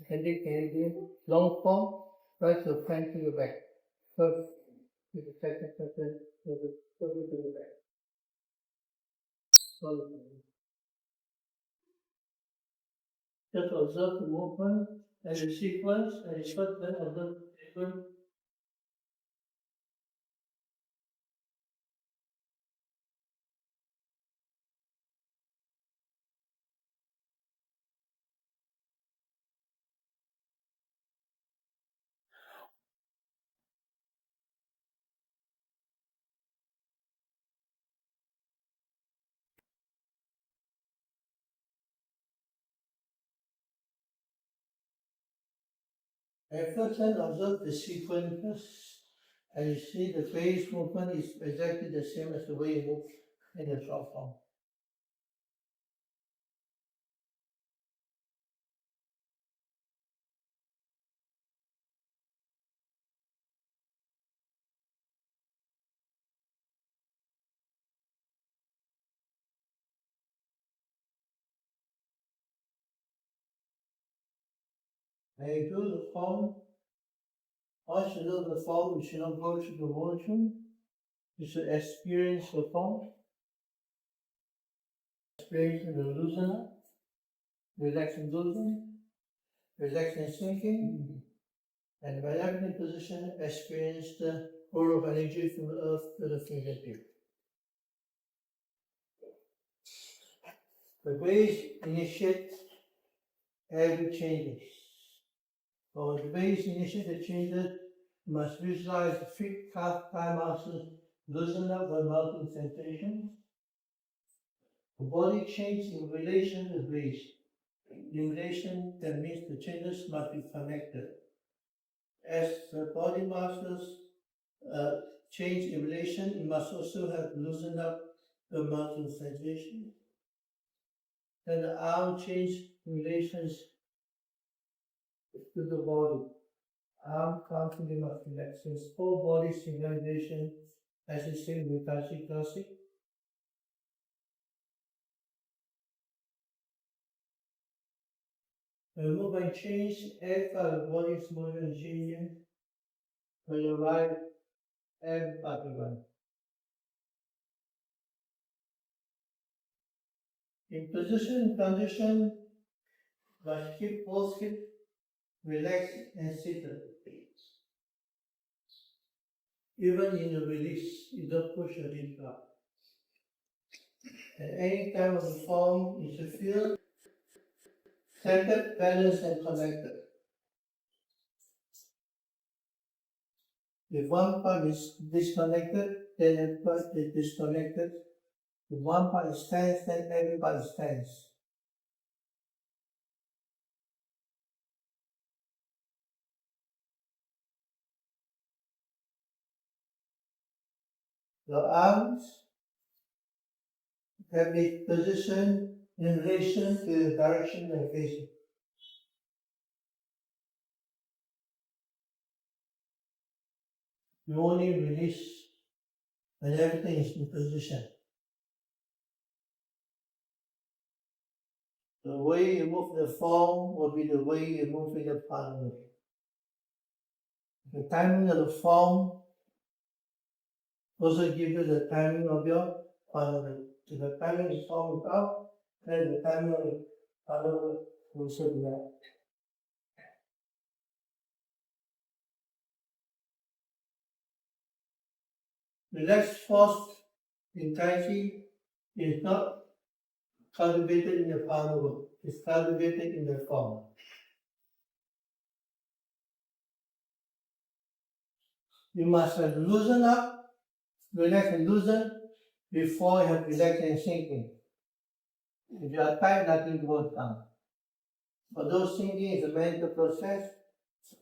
indicating long form, right to front to the back. First to the second person to the back. Slowly. Just observe the movement and the sequence, and then observe the sequence. And first then observe the sequence, and you see the face movement is exactly the same as the way you move in the short form. And you do the form. Once you know the form, you should not go to the motion. You should experience the form. Experience the loosen up, relax and loosen, relax and sinking. And by every position, experience the flow of energy from the earth to the fingertip. The base initiates every changes. For the base initiate the changes, you must visualize the feet, calf, thigh muscles loosen up by melting sensation. The body changes in relation to the base. In relation, that means the changes must be connected. As the body muscles change in relation, you must also have loosened up the melting sensation. Then the arm change in relations to the body. Arm constantly must relax. Since whole body synchronization, as you say with classic. The movement change, every part of the body's motion changing. When you ride, every part of one. In position condition, but keep both hips relaxed and seated. Even in the release, you don't push your hips up. At any time of the form, you should feel centered, balanced, and connected. If one part is disconnected, then the part is disconnected. If one part is tense, then every part is tense. Your arms have been positioned in relation to the direction they're facing. You only release when everything is in position. The way you move the form will be the way you move in the partner. The timing of the form also gives you the timing of your partner. If the timing is formed up, then the timing of the partner will also be that. Relaxed force intensity is not cultivated in the partner, it's cultivated in the form. You must have loosen up, relax and loosen before you have relax and sinking. If you are tight, nothing goes down. For those sinking is a mental process,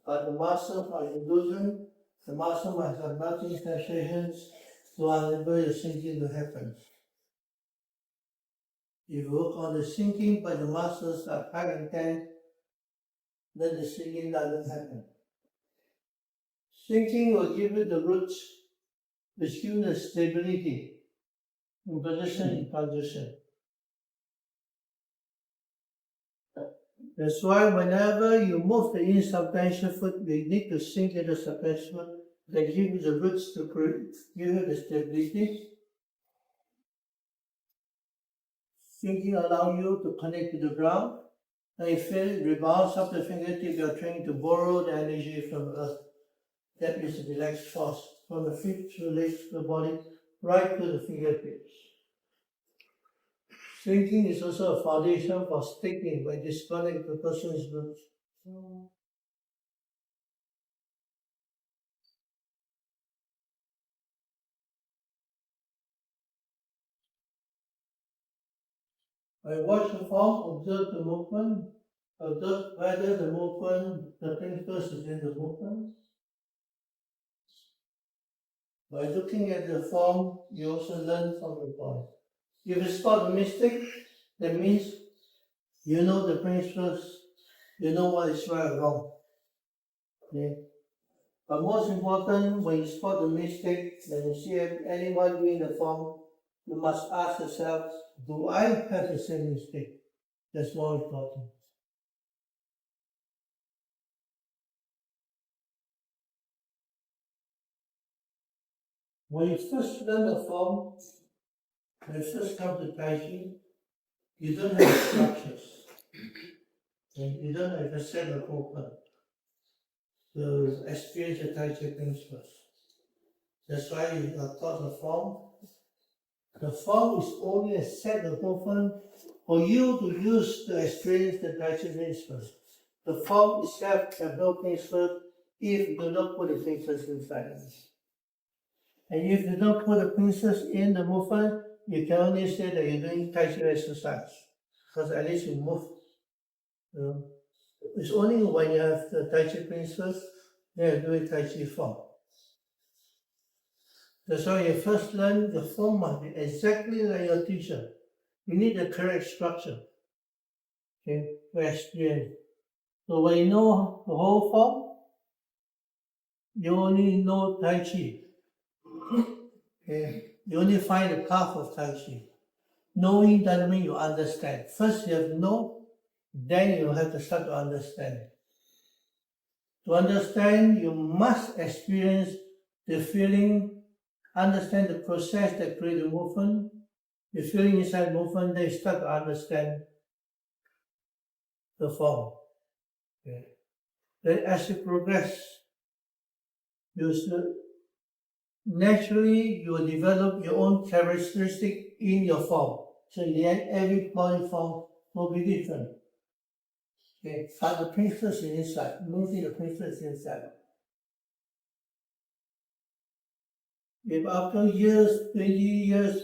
but the muscles are loosened, the muscle must have melting sensations to enable the sinking to happen. If you work on the sinking but the muscles are tight and tense, then the sinking doesn't happen. Sinking will give you the roots, which give you the stability in position in transition. That's why whenever you move the insubstantial foot, we need to sink into the substantial foot. They give you the roots to give you the stability. Sinking allow you to connect to the ground. And you feel it rebounds up the fingertip. You are trying to borrow the energy from earth. That is the relaxed force from the feet to the legs to the body, right to the fingertips. Sinking is also a foundation for sticking by disconnect the person's roots. I watch the form, observe the movement, observe whether the movement, the principles is in the movement. By looking at the form, you also learn from the form. If you spot a mistake, that means you know the principles, you know what is right or wrong. Okay? But most important, when you spot a mistake, when you see anyone doing the form, you must ask yourself, do I have the same mistake? That's more important. When you first learn the form, when you first come to Tai Chi, you don't have structures. And you don't have a set of movement to experience the Tai Chi principles. That's why you are taught the form. The form is only a set of movement for you to use to experience the Tai Chi principles. The form itself has no principle if you do not put the principles inside. And if you don't put the principles in the movement, you can only say that you're doing Tai Chi exercise. Because at least you move. You know. It's only when you have the Tai Chi principles, then you do it Tai Chi form. That's why you first learn the form must be exactly like your teacher. You need the correct structure, okay, to experience. So when you know the whole form, you only know Tai Chi. Okay? You only find the path of Tai Chi. Knowing doesn't mean you understand. First you have to know, then you have to start to understand. To understand, you must experience the feeling, understand the process that creates the movement. The feeling inside movement, then you start to understand the form. Okay. Then as you progress, naturally you will develop your own characteristic in your form. So in the end, every body form will be different. Okay, but the principles is inside. Mostly the principles is inside. If after years, 20 years,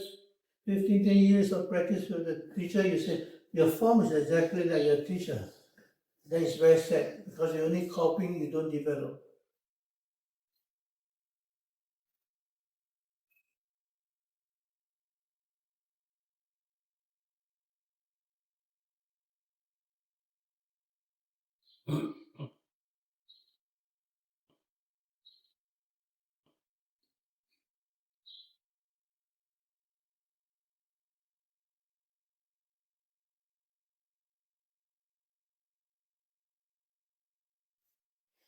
15, 10 years of practice with the teacher, you say your form is exactly like your teacher, then it's very sad because you're only copying, you don't develop.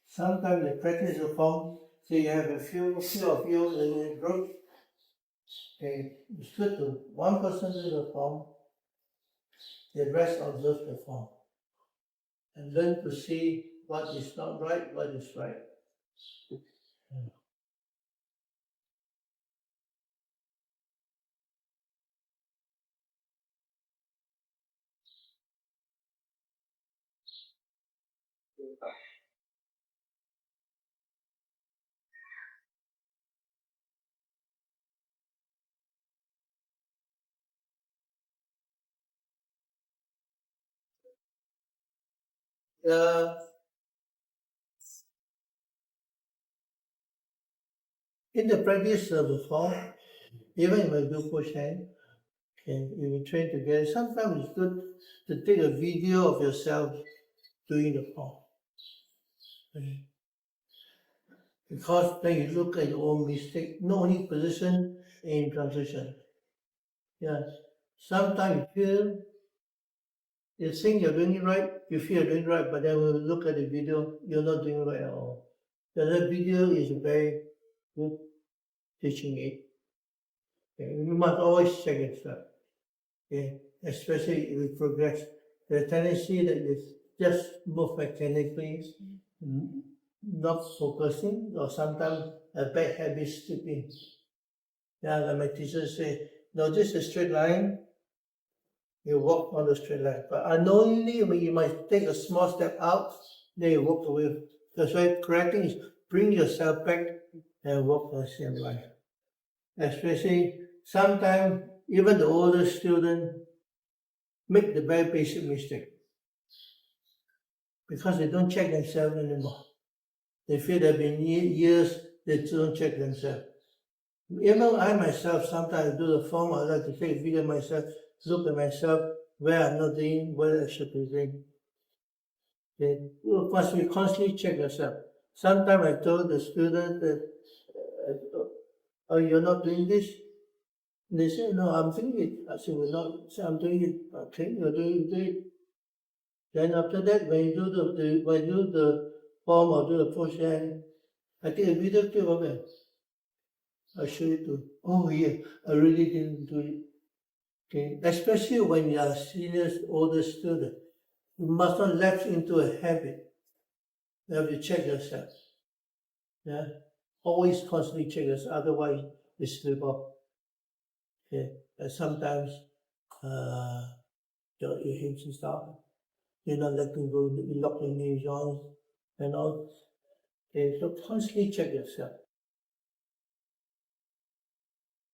Sometimes the practice of form, so you have a few of you in a group, okay, you split to one person do the form, the rest observe the form, and learn to see what is not right, what is right. Uh, in the practice of the form, even when you push hand, okay, if you train together, sometimes it's good to take a video of yourself doing the form. Okay. Because then you look at your own mistake, not only position in transition. Yes. Sometimes you feel You think you're doing it right, you feel you're doing it right, but then when you look at the video, you're not doing it right at all. So that video is very good teaching aid. Okay? You must always check yourself. Okay? Especially if you progress. The tendency that you just move mechanically, not focusing, or sometimes a bad habit skipping. Yeah, like my teacher say, no, this is a straight line, you walk on the straight line. But unknowingly, when you might take a small step out, then you walk away. That's why correcting is bring yourself back and walk on the same line. Especially sometimes even the older student make the very basic mistake because they don't check themselves anymore. They feel they've been years they don't check themselves. Even I myself sometimes do the form, I like to take a video of myself, look at myself, where I'm not doing, what I should be doing. Okay. You must be constantly check yourself. Sometimes I told the student that, oh, you're not doing this? And they say, no, I'm doing it. I said, we're not, say, I'm doing it. Okay, you're doing it. Then after that, when you do the form or do the push hand, I take a video clip of it. I show it to, oh yeah, I really didn't do it. Okay, especially when you are seniors, older student, you must not lapse into a habit. You have to check yourself. Yeah, always constantly check yourself, otherwise you slip up. Okay, and sometimes your hips and stuff, you're not letting go, you lock your knees on and all. Okay, so constantly check yourself.